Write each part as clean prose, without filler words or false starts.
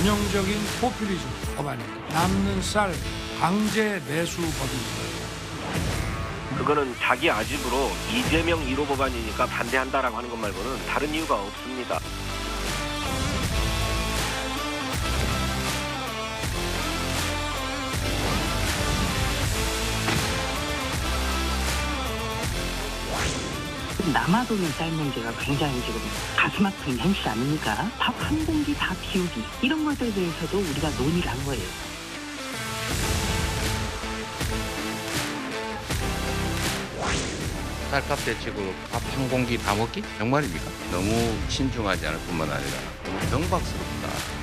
전형적인 포퓰리즘 법안입니다. 남는 쌀 강제 매수 법입니다. 그거는 자기 아집으로 이재명 1호 법안이니까 반대한다라고 하는 것 말고는 다른 이유가 없습니다. 남아도는 쌀 문제가 굉장히 지금 가슴 아픈 현실 아닙니까? 밥 한 공기 다 비우기 이런 것들에 대해서도 우리가 논의를 한 거예요. 쌀값 대책으로 밥 한 공기 다 먹기? 정말입니까? 너무 신중하지 않을 뿐만 아니라 너무 경박스럽다.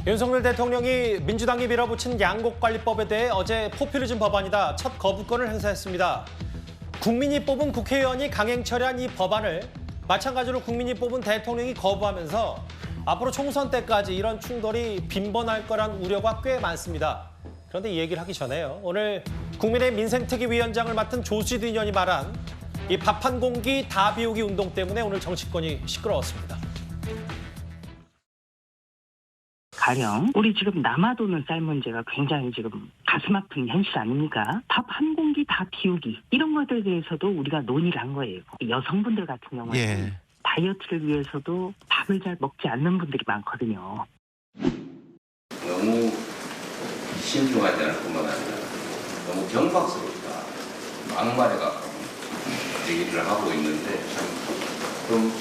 윤석열 대통령이 민주당이 밀어붙인 양곡관리법에 대해 어제 포퓰리즘 법안이다 첫 거부권을 행사했습니다. 국민이 뽑은 국회의원이 강행 처리한 이 법안을 마찬가지로 국민이 뽑은 대통령이 거부하면서 앞으로 총선 때까지 이런 충돌이 빈번할 거란 우려가 꽤 많습니다. 그런데 이 얘기를 하기 전에요. 오늘 국민의 민생특위위원장을 맡은 조수진 의원이 말한 이 밥 한 공기 다 비우기 운동 때문에 오늘 정치권이 시끄러웠습니다. 가령 우리 지금 남아도는 쌀 문제가 굉장히 지금 가슴 아픈 현실 아닙니까? 밥 한 공기 다 비우기 이런 것들에 대해서도 우리가 논의를 한 거예요. 여성분들 같은 경우에는 다이어트를 위해서도 밥을 잘 먹지 않는 분들이 많거든요. 너무 신중하지 않을 뿐만 아니라 너무 경박스럽다. 막말에 가까운 얘기를 하고 있는데 좀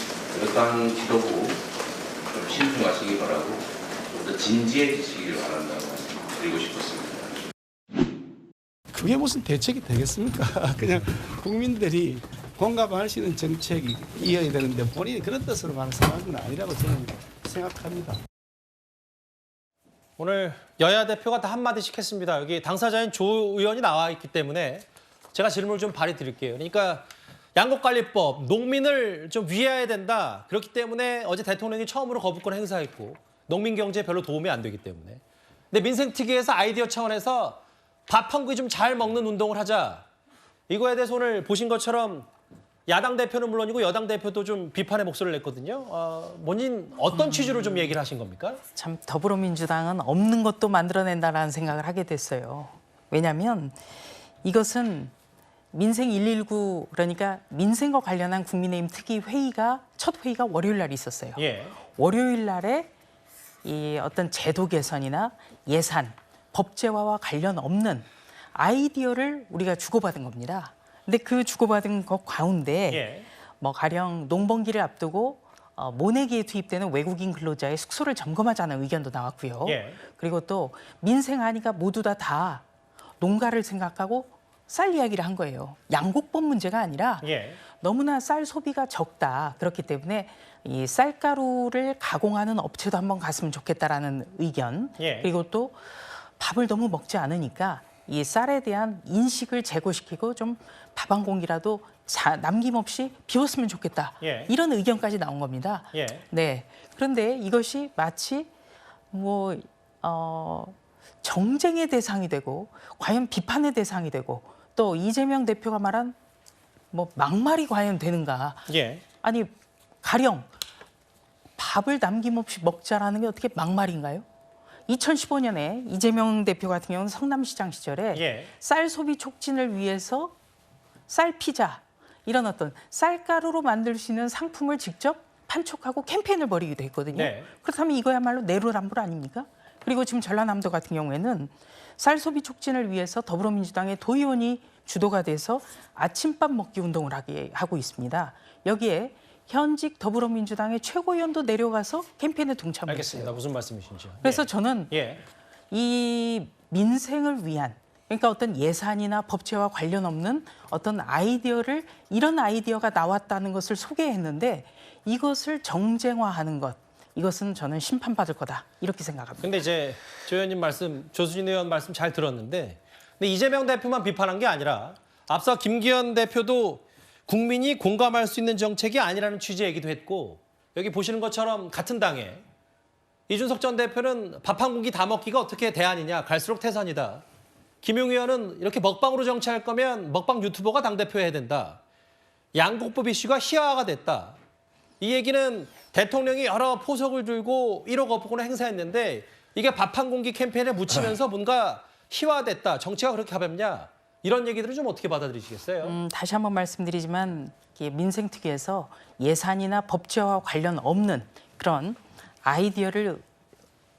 여당 지도부 좀 신중하시기 바라고 좀 더 진지해지시기를 바란다고 드리고 싶었습니다. 그게 무슨 대책이 되겠습니까? 그냥 국민들이 공감할 수 있는 정책이 이어야 되는데 본인이 그런 뜻으로 말씀하는 건 아니라고 저는 생각합니다. 오늘 여야 대표가 다 한마디씩 했습니다. 여기 당사자인 조 의원이 나와 있기 때문에 제가 질문을 좀 발의 드릴게요. 그러니까 양곡관리법, 농민을 좀 위해야 된다. 그렇기 때문에 어제 대통령이 처음으로 거부권 행사했고 농민 경제에 별로 도움이 안 되기 때문에. 근데 민생특위에서 아이디어 차원에서 밥 한 공기 좀 잘 먹는 운동을 하자. 이거에 대해서 오늘 보신 것처럼 야당 대표는 물론이고 여당 대표도 좀 비판의 목소리를 냈거든요. 본인 어떤 취지로 좀 얘기를 하신 겁니까? 참 더불어민주당은 없는 것도 만들어낸다라는 생각을 하게 됐어요. 왜냐하면 이것은 민생 119 그러니까 민생과 관련한 국민의힘 특위 회의가 첫 회의가 월요일 날 있었어요. 예. 월요일 날에 이 어떤 제도 개선이나 예산, 법제화와 관련 없는 아이디어를 우리가 주고받은 겁니다. 근데 그 주고받은 것 가운데 예. 뭐 가령 농번기를 앞두고 모내기에 투입되는 외국인 근로자의 숙소를 점검하자는 의견도 나왔고요. 예. 그리고 또 민생 하니까 모두 다 농가를 생각하고 쌀 이야기를 한 거예요. 양곡법 문제가 아니라 예. 너무나 쌀 소비가 적다. 그렇기 때문에 이 쌀가루를 가공하는 업체도 한번 갔으면 좋겠다라는 의견. 예. 그리고 또 밥을 너무 먹지 않으니까 이 쌀에 대한 인식을 제고시키고 좀 밥 한 공기라도 남김없이 비웠으면 좋겠다. 예. 이런 의견까지 나온 겁니다. 예. 네. 그런데 이것이 마치 정쟁의 대상이 되고 과연 비판의 대상이 되고 또 이재명 대표가 말한 막말이 과연 되는가? 예. 아니 가령 밥을 남김없이 먹자라는 게 어떻게 막말인가요? 2015년에 이재명 대표 같은 경우는 성남시장 시절에 예. 쌀 소비 촉진을 위해서 쌀 피자 이런 어떤 쌀가루로 만들 수 있는 상품을 직접 판촉하고 캠페인을 벌이기도 했거든요. 네. 그렇다면 이거야말로 내로남불 아닙니까? 그리고 지금 전라남도 같은 경우에는 쌀 소비 촉진을 위해서 더불어민주당의 도의원이 주도가 돼서 아침밥 먹기 운동을 하고 있습니다. 여기에 현직 더불어민주당의 최고위원도 내려가서 캠페인에 동참했어요. 알겠습니다. 무슨 말씀이신지. 그래서 예. 저는 예. 이 민생을 위한 그러니까 어떤 예산이나 법제와 관련 없는 어떤 아이디어를 이런 아이디어가 나왔다는 것을 소개했는데 이것을 정쟁화하는 것 이것은 저는 심판받을 거다 이렇게 생각합니다. 근데 이제 조 의원님 말씀, 조수진 의원 말씀 잘 들었는데 근데 이재명 대표만 비판한 게 아니라 앞서 김기현 대표도 국민이 공감할 수 있는 정책이 아니라는 취지의 얘기도 했고 여기 보시는 것처럼 같은 당에 이준석 전 대표는 밥 한 공기 다 먹기가 어떻게 대안이냐 갈수록 태산이다. 김용 의원은 이렇게 먹방으로 정치할 거면 먹방 유튜버가 당대표 해야 된다. 양곡법 이슈가 희화화가 됐다. 이 얘기는 대통령이 여러 포석을 들고 1호 거부권을 행사했는데 이게 밥 한 공기 캠페인에 묻히면서 뭔가 희화됐다. 정치가 그렇게 가볍냐. 이런 얘기들을 좀 어떻게 받아들이시겠어요? 다시 한번 말씀드리지만 민생특위에서 예산이나 법제와 관련 없는 그런 아이디어를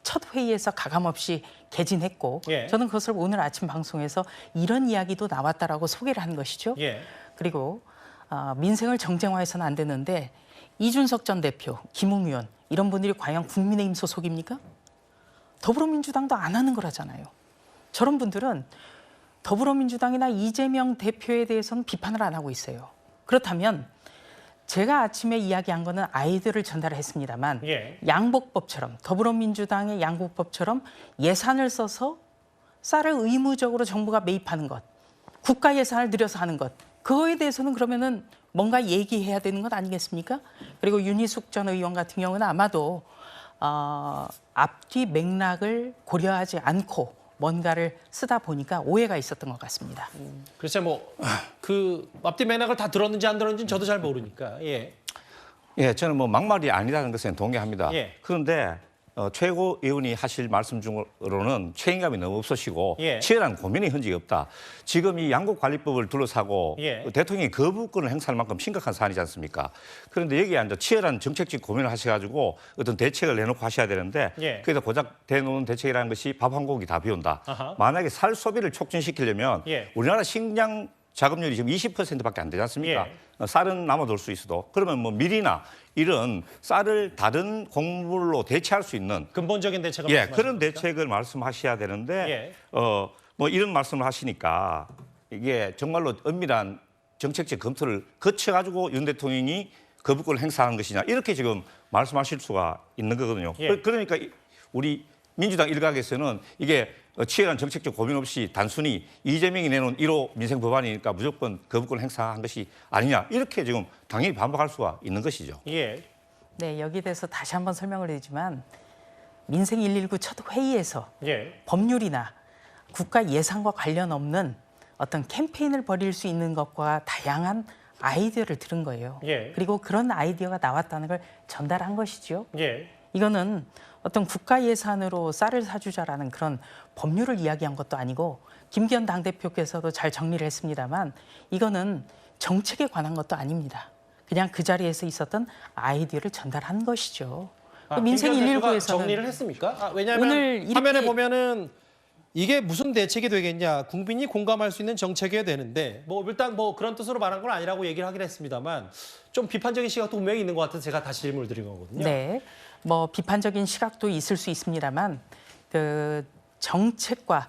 첫 회의에서 가감없이 개진했고 예. 저는 그것을 오늘 아침 방송에서 이런 이야기도 나왔다라고 소개를 한 것이죠. 예. 그리고 민생을 정쟁화해서는 안 되는데 이준석 전 대표, 김웅 의원 이런 분들이 과연 국민의힘 소속입니까? 더불어민주당도 안 하는 거라잖아요. 저런 분들은 더불어민주당이나 이재명 대표에 대해서는 비판을 안 하고 있어요. 그렇다면 제가 아침에 이야기한 거는 아이디어를 전달했습니다만 예. 양복법처럼 더불어민주당의 양복법처럼 예산을 써서 쌀을 의무적으로 정부가 매입하는 것, 국가 예산을 들여서 하는 것, 그거에 대해서는 그러면은 뭔가 얘기해야 되는 것 아니겠습니까? 그리고 윤희숙 전 의원 같은 경우는 아마도 앞뒤 맥락을 고려하지 않고 뭔가를 쓰다 보니까 오해가 있었던 것 같습니다. 글쎄 그 앞뒤 맥락을 다 들었는지 안 들었는지 저도 잘 모르니까. 예. 예, 저는 뭐 막말이 아니라는 것에 동의합니다. 예. 그런데 최고위원이 하실 말씀 중으로는 책임감이 너무 없으시고 예. 치열한 고민이 흔적이 없다. 지금 이 양국관리법을 둘러싸고 예. 대통령이 거부권을 행사할 만큼 심각한 사안이지 않습니까? 그런데 여기에 앉아 치열한 정책적 고민을 하셔가지고 어떤 대책을 내놓고 하셔야 되는데 예. 그래서 고작 대놓은 대책이라는 것이 밥 한 공기 다 비운다. 아하. 만약에 쌀 소비를 촉진시키려면 예. 우리나라 식량 자금률이 지금 20%밖에 안 되지 않습니까? 예. 쌀은 남아돌 수 있어도 그러면 뭐 밀이나 이런 쌀을 다른 곡물로 대체할 수 있는 근본적인 대책을 예 말씀하시는 그런 겁니까? 대책을 말씀하셔야 되는데 예. 뭐 이런 말씀을 하시니까 이게 정말로 엄밀한 정책적 검토를 거쳐가지고 윤 대통령이 거부권을 행사하는 것이냐 이렇게 지금 말씀하실 수가 있는 거거든요. 예. 그러니까 우리 민주당 일각에서는 이게 치열한 정책적 고민 없이 단순히 이재명이 내놓은 1호 민생 법안이니까 무조건 거부권 행사한 것이 아니냐 이렇게 지금 당연히 반박할 수가 있는 것이죠. 예. 네, 여기에 대해서 다시 한번 설명을 드리지만 민생 119 첫 회의에서 예. 법률이나 국가 예산과 관련 없는 어떤 캠페인을 벌일 수 있는 것과 다양한 아이디어를 들은 거예요. 예. 그리고 그런 아이디어가 나왔다는 걸 전달한 것이죠. 예. 이거는 어떤 국가 예산으로 쌀을 사주자라는 그런 법률을 이야기한 것도 아니고 김기현 당대표께서도 잘 정리를 했습니다만 이거는 정책에 관한 것도 아닙니다. 그냥 그 자리에서 있었던 아이디어를 전달한 것이죠. 민생 김기현 대표가 119에서는 정리를 했습니까? 왜냐하면 오늘 이렇게 화면에 보면은 이게 무슨 대책이 되겠냐, 국민이 공감할 수 있는 정책이어야 되는데 일단 그런 뜻으로 말한 건 아니라고 얘기를 하긴 했습니다만 좀 비판적인 시각도 분명히 있는 것 같아서 제가 다시 질문을 드린 거거든요. 네, 비판적인 시각도 있을 수 있습니다만 그 정책과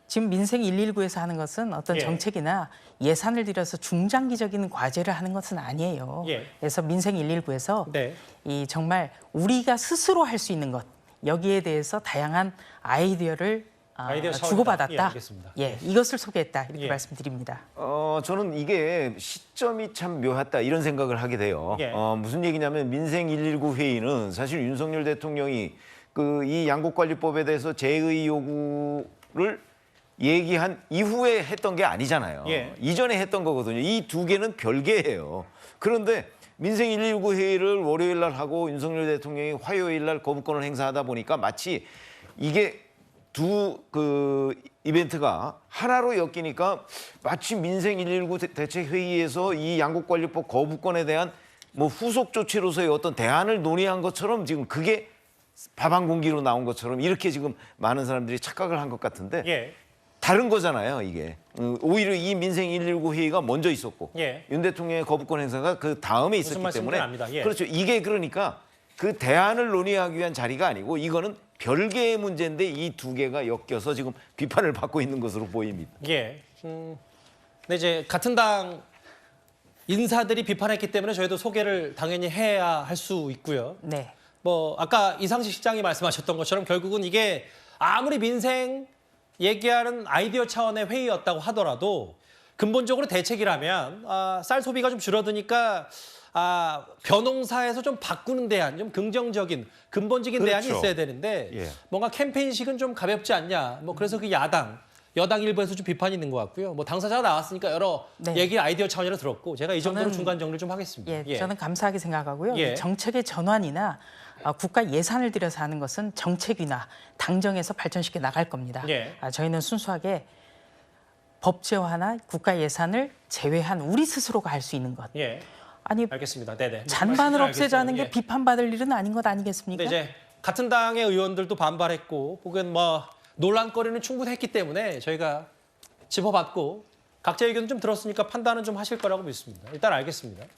지금 민생 119에서 하는 것은 어떤 예. 정책이나 예산을 들여서 중장기적인 과제를 하는 것은 아니에요. 예. 그래서 민생 119에서 네. 이 정말 우리가 스스로 할 수 있는 것 여기에 대해서 다양한 아이디어를 아이디어 차원이다. 주고받았다. 예, 알겠습니다. 이것을 소개했다 이렇게 예. 말씀드립니다. 저는 이게 시점이 참 묘했다 이런 생각을 하게 돼요. 예. 무슨 얘기냐면 민생 119 회의는 사실 윤석열 대통령이 이 양국관리법에 대해서 재의 요구를 얘기한 이후에 했던 게 아니잖아요. 예. 이전에 했던 거거든요. 이 두 개는 별개예요. 그런데 민생 119 회의를 월요일 날 하고 윤석열 대통령이 화요일 날 거부권을 행사하다 보니까 마치 이게 두 이벤트가 하나로 엮이니까 마치 민생 119 대책 회의에서 이 양국관리법 거부권에 대한 후속 조치로서의 어떤 대안을 논의한 것처럼 지금 그게 밥 한 공기로 나온 것처럼 이렇게 지금 많은 사람들이 착각을 한 것 같은데 예. 다른 거잖아요, 이게. 오히려 이 민생 119 회의가 먼저 있었고 예. 윤 대통령의 거부권 행사가 그 다음에 무슨 있었기 말씀인지 때문에 압니다. 예. 그렇죠. 이게 그러니까 그 대안을 논의하기 위한 자리가 아니고 이거는 별개의 문제인데 이 두 개가 엮여서 지금 비판을 받고 있는 것으로 보입니다. 예. 근데 이제 같은 당 인사들이 비판했기 때문에 저희도 소개를 당연히 해야 할 수 있고요. 네. 아까 이상식 시장이 말씀하셨던 것처럼 결국은 이게 아무리 민생 얘기하는 아이디어 차원의 회의였다고 하더라도 근본적으로 대책이라면 쌀 소비가 좀 줄어드니까 벼농사에서 좀 바꾸는 대안, 좀 긍정적인 근본적인 대안이 그렇죠. 있어야 되는데 예. 뭔가 캠페인식은 좀 가볍지 않냐. 그래서 그 야당 여당 일부에서 좀 비판이 있는 것 같고요. 뭐 당사자가 나왔으니까 여러 네. 얘기 아이디어 차원으로 들었고 제가 이 정도로 저는- 중간 정리를 좀 하겠습니다. 예, 저는 감사하게 생각하고요. 예. 정책의 전환이나 국가 예산을 들여서 하는 것은 정책이나 당정에서 발전시켜 나갈 겁니다. 예. 저희는 순수하게 법제화나 국가 예산을 제외한 우리 스스로가 할 수 있는 것. 예, 아니 알겠습니다. 네네. 잔반을 말씀드리겠습니다. 없애자는 게 예. 비판받을 일은 아닌 것 아니겠습니까? 근데 이제 같은 당의 의원들도 반발했고 혹은 뭐 논란거리는 충분했기 때문에 저희가 짚어봤고 각자 의견 좀 들었으니까 판단은 좀 하실 거라고 믿습니다. 일단 알겠습니다.